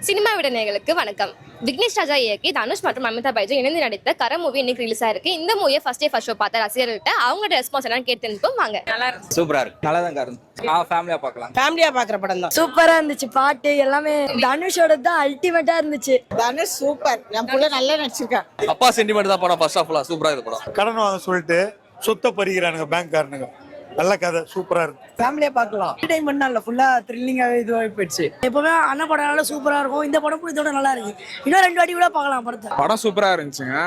Cinema விடநேயர்களுக்கு வணக்கம். விக்னேஷ் ராஜா இயக்கி தனுஷ் மற்றும் அமிதா பைஜன் இணைந்து நடித்த கர மூவி இன்னைக்கு ரிலீஸ் ஆயிருக்கு. இந்த மூவியை ஃபர்ஸ்ட் ஷோ பார்த்த ரசிகர்கள்ட்ட அவங்களோட ரெஸ்பான்ஸ் என்னன்னு கேட்டு வாங்க. நல்லா இருக்கு, சூப்பரா இருக்கு, நல்லா தான் இருக்கு. ஃபேமிலியா பார்க்கலாம், ஃபேமிலியா பாக்குற படம் தான். சூப்பரா இருந்துச்சு, பாட்டு எல்லாமே தனுஷோட தான் அல்டிமேட்டா இருந்துச்சு. தனுஷ் சூப்பர், என் புள்ள நல்லா நடிச்சிருக்கான். அப்பா சென்டிமெண்ட் தான் படம். ஃபர்ஸ்ட் ஆஃப் சூப்பரா இருக்கு படம். கடன் வாங்க சொல்லிட்டு சொத்தை பறிக்கிறானுங்க பேங்க்காரனுங்க. நல்ல கதை, சூப்பரா இருக்கு. ஃபேமிலியா பார்க்கலாம். என்டர்டைன்மெண்ட் இல்ல, ஃபுல்லா த்ரில்லிங்காவே இதுவாகி போயிடுச்சு. எப்பவுமே அண்ணன் படம் சூப்பரா இருக்கும், இந்த படம் இதோட நல்லா இருக்கு. இன்னும் 2 வாட்டி கூட பார்க்கலாம் படத்தை. படம் சூப்பரா இருந்துச்சுங்க.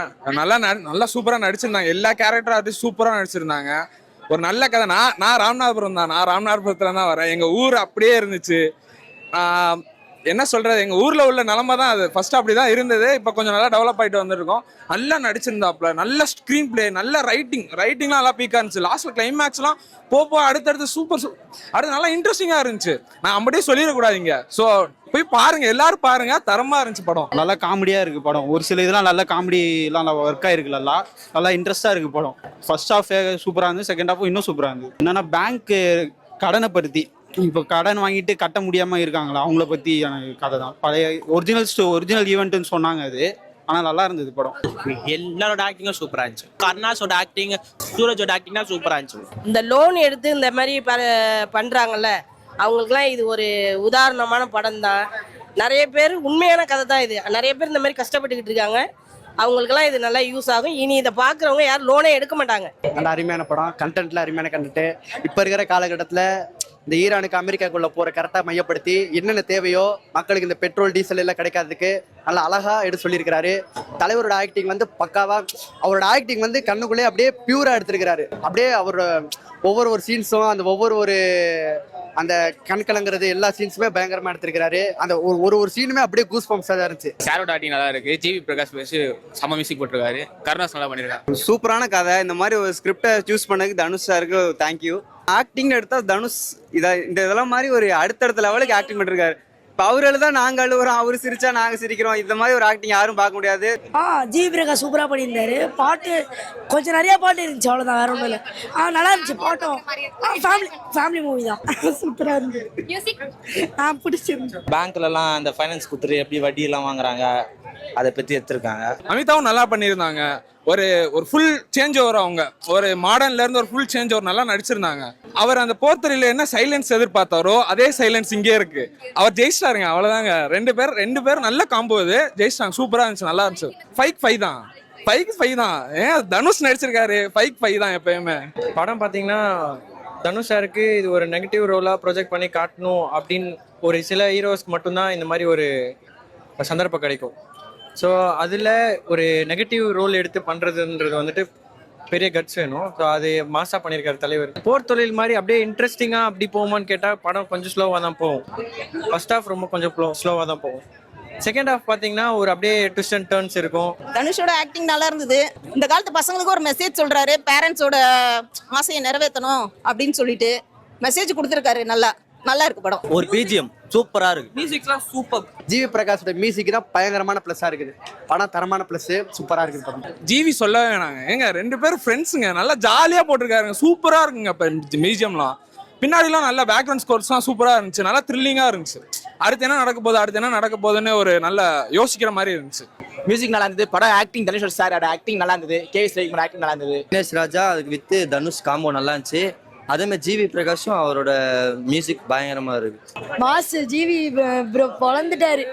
நல்லா சூப்பரா நடிச்சிருந்தாங்க. எல்லா கேரக்டரும் அது சூப்பரா நடிச்சிருந்தாங்க. ஒரு நல்ல கதை. நான் ராமநாதபுரம் தான். நான் ராமநாதபுரத்துல தான் வரேன். எங்க ஊர் அப்படியே இருந்துச்சு. என்ன சொல்றது, எங்க ஊர்ல உள்ள நிலைமை தான் அது. ஃபர்ஸ்ட் அப்படிதான் இருந்தது, இப்ப கொஞ்சம் நல்லா டெவலப் ஆயிட்டு வந்துருக்கோம். நல்லா நடிச்சிருந்தாப்ல, நல்ல ஸ்கிரீன் பிளே, நல்ல ரைட்டிங்லாம் நல்லா பீக்கா இருந்துச்சு. லாஸ்ட்ல கிளைமேக்ஸ் எல்லாம் போ அடுத்தடுத்து சூப்பர் அடுத்து நல்லா இன்ட்ரெஸ்டிங்கா இருந்துச்சு. நான் அப்படியே சொல்லிடக்கூடாதீங்க. ஸோ போய் பாருங்க, எல்லாரும் பாருங்க, தரமா இருந்துச்சு படம். நல்லா காமெடியா இருக்கு படம். ஒரு சில இதெல்லாம் நல்ல காமெடி எல்லாம் நல்லா ஒர்க் ஆயிருக்கு. நல்லா இன்ட்ரெஸ்டா இருக்கு படம். ஃபர்ஸ்ட் ஹாஃப் சூப்பரா இருந்து, செகண்ட் ஹாஃப் இன்னும் சூப்பரா இருந்து. என்னன்னா பேங்க் கடனை படுத்தி இப்போ கடன் வாங்கிட்டு கட்ட முடியாம இருக்காங்களா, அவங்கள பத்தி கதை தான். பழைய ஒரிஜினல் ஈவெண்ட்னு சொன்னாங்க அது. ஆனால் நல்லா இருந்தது படம். எல்லாரோட ஆக்டிங்கும் சூப்பரா இருந்துச்சு. கர்ணாஸோட ஆக்டிங், சூரஜோட ஆக்டிங் தான் சூப்பரா இருந்துச்சு. இந்த லோன் எடுத்து இந்த மாதிரி பண்றாங்கல்ல, அவங்களுக்குலாம் இது ஒரு உதாரணமான படம் தான். நிறைய பேர் உண்மையான கதை தான் இது. நிறைய பேர் இந்த மாதிரி கஷ்டப்பட்டுக்கிட்டு இருக்காங்க. அவங்களுக்குலாம் இது நல்லா யூஸ் ஆகும். இனி இதை பார்க்குறவங்க யாரும் லோனே எடுக்க மாட்டாங்க. நல்ல அருமையான படம், கண்டென்ட்ல அருமையான கண்டென்ட். இப்போ இருக்கிற காலகட்டத்தில் இந்த ஈரானுக்கு அமெரிக்காக்குள்ள போற கரெக்டாக மையப்படுத்தி என்னென்ன தேவையோ மக்களுக்கு இந்த பெட்ரோல் டீசல் எல்லாம் கிடைக்காததுக்கு நல்லா அழகா எடுத்து சொல்லியிருக்கிறாரு. தலைவரோட ஆக்டிங் வந்து பக்காவா, அவரோட ஆக்டிங் வந்து கண்ணுக்குள்ளே அப்படியே பியூரா எடுத்திருக்கிறாரு. அப்படியே அவரோட ஒவ்வொரு சீன்ஸும் அந்த கண்கலங்கிறது எல்லா சீன்ஸுமே பயங்கரமா எடுத்திருக்கிறாரு. அந்த ஒரு சீனுமே அப்படியே கூஸ் பம்ப்ஸா தான் இருந்துச்சு. ஷேரோட ஆக்டிங் நல்லா இருக்கு. ஜிவி பிரகாஷ் பேசி சம மியூசிக் போட்டிருக்காரு. கருணாஸ் நல்லா பண்ணிருக்காரு. சூப்பரான கதை. இந்த மாதிரி ஒரு ஸ்கிரிப்டை சூஸ் பண்ணதுக்கு தனுஷ் சாருக்கு தேங்க்யூ. ஆக்டிங் எடுத்தா தனுஷ் இதெல்லாம் மாதிரி ஒரு அடுத்தடுத்த லெவலுக்கு ஆக்டிங் பண்ணிருக்காரு. இப்போ அவர் எழுதா நாங்கள் அழுவுறோம், அவர் சிரிச்சா நாங்கள் சிரிக்கிறோம். இந்த மாதிரி ஒரு ஆக்டிங் யாரும் பார்க்க முடியாது. ஜி பிரகாஷ் சூப்பரா பண்ணியிருந்தாரு. பாட்டு கொஞ்சம் நிறைய பாட்டு இருந்துச்சு, அவ்வளவுதான், வேற ஒன்றும் இல்லை. நல்லா இருந்துச்சு பாட்டும். ஃபேமிலி மூவி தான், சூப்பரா இருந்துச்சு. பிடிச்சிருந்துச்சு. பேங்க்லலாம் அந்த ஃபைனான்ஸ் கொடுத்துட்டு எப்படி வட்டி எல்லாம் வாங்குறாங்க, அதை பத்தி எடுத்திருக்காங்க. அமிதாவும் நல்லா பண்ணியிருந்தாங்க. ஒரு ஃபுல் சேஞ்ச் ஓவர், அவங்க ஒரு மாடர்ன்ல இருந்து ஒரு ஃபுல் சேஞ்ச் ஓவர் நல்லா நடிச்சிருந்தாங்க. அவர் அந்த போர்த்தரியில என்ன சைலன்ஸ் எதிர்பார்த்தாரோ அதே சைலன்ஸ் இங்கே இருக்கு. அவர் ஜெயிச்சிட்டாருங்க, அவ்வளவுதாங்க. ரெண்டு பேரும் நல்ல காம்போ. இது ஜெயிச்சிட்டாங்க, சூப்பரா இருந்துச்சு, நல்லா இருந்துச்சு. 5 தான், 5 தான். ஏன் தனுஷ் நடிச்சிருக்காரு, 5 தான் எப்பயுமே. படம் பார்த்தீங்கன்னா தனுஷ் சாருக்கு இது ஒரு நெகட்டிவ் ரோலா ப்ரொஜெக்ட் பண்ணி காட்டணும் அப்படின்னு ஒரு சில ஹீரோஸ்க்கு மட்டும்தான் இந்த மாதிரி ஒரு சந்தர்ப்பம் கிடைக்கும். ஸோ அதில் ஒரு நெகட்டிவ் ரோல் எடுத்து பண்ணுறதுன்றது வந்துட்டு பெரிய கட்ஸ் வேணும். ஸோ அது மாசா பண்ணியிருக்காரு தலைவர். போர் தொழில் மாதிரி அப்படியே இன்ட்ரெஸ்டிங்காக அப்படி போகுமான்னு கேட்டால் படம் கொஞ்சம் ஸ்லோவாக தான் போகும். ஃபர்ஸ்ட் ஹாஃப் ரொம்ப கொஞ்சம் ஸ்லோவாக தான் போகும். செகண்ட் ஹாஃப் பார்த்தீங்கன்னா ஒரு அப்படியே ட்விஸ்ட் அண்ட் டர்ன்ஸ் இருக்கும். தனுஷோட ஆக்டிங் நல்லா இருந்தது. இந்த காலத்து பசங்களுக்கு ஒரு மெசேஜ் சொல்றாரு, பேரண்ட்ஸோட ஆசையை நிறைவேற்றணும் அப்படின்னு சொல்லிட்டு மெசேஜ் கொடுத்துருக்காரு. நல்லா இருக்கு படம். ஒரு பிஜிஎம் சூப்பரா இருக்கு. மியூசிக்லாம் சூப்பர். ஜிவி பிரகாஷோட மியூசிக் தான் பயங்கரமான பிளஸ்ஸா இருக்குது. படம் தரமான பிளஸ், சூப்பரா இருக்குது படம். ஜிவி சொல்லவே வேணாங்க. ஏங்க 2 பேரும் ஃப்ரெண்ட்ஸுங்க, நல்லா ஜாலியா போட்டிருக்காருங்க, சூப்பரா இருக்குங்க. இப்போ மியூசியம்லாம் பின்னாடிலாம் நல்ல பேக்ரவுண்ட் ஸ்கோர்ஸ்லாம் சூப்பரா இருந்துச்சு, நல்லா த்ரில்லிங்கா இருந்துச்சு. அடுத்து என்ன நடக்க போகுதுன்னு ஒரு நல்ல யோசிக்கிற மாதிரி இருந்துச்சு. மியூசிக் நல்லா இருந்தது. படம் ஆக்டிங், தனுஷ் சாரோட ஆக்டிங் நல்லா இருந்தது. கேவி ஸ்ரீகுமார் ஆக்டிங் நல்லா இருந்தது. விக்னேஷ் ராஜா அதுக்கு வித்து தனுஷ் காம்போ நல்லா இருந்துச்சு. அதே மாதிரி ஜிவி பிரகாஷும் அவரோட மியூசிக் பயங்கரமா இருக்கு. மாஸ் ஜிவி ப்ரோ பொளந்துட்டாரு.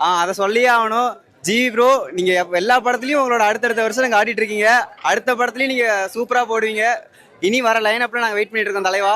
அதை சொல்லியே ஆகணும். ஜிவி ப்ரோ, நீங்க எல்லா படத்துலயும் உங்களோட அடுத்தடுத்த வருஷம் நாங்க ஆடிட்டு இருக்கீங்க. அடுத்த படத்துலயும் நீங்க சூப்பரா போடுவீங்க. இனி வர லைன் அப்ல நாங்க வெயிட் பண்ணிட்டு இருக்கோம் தலைவா.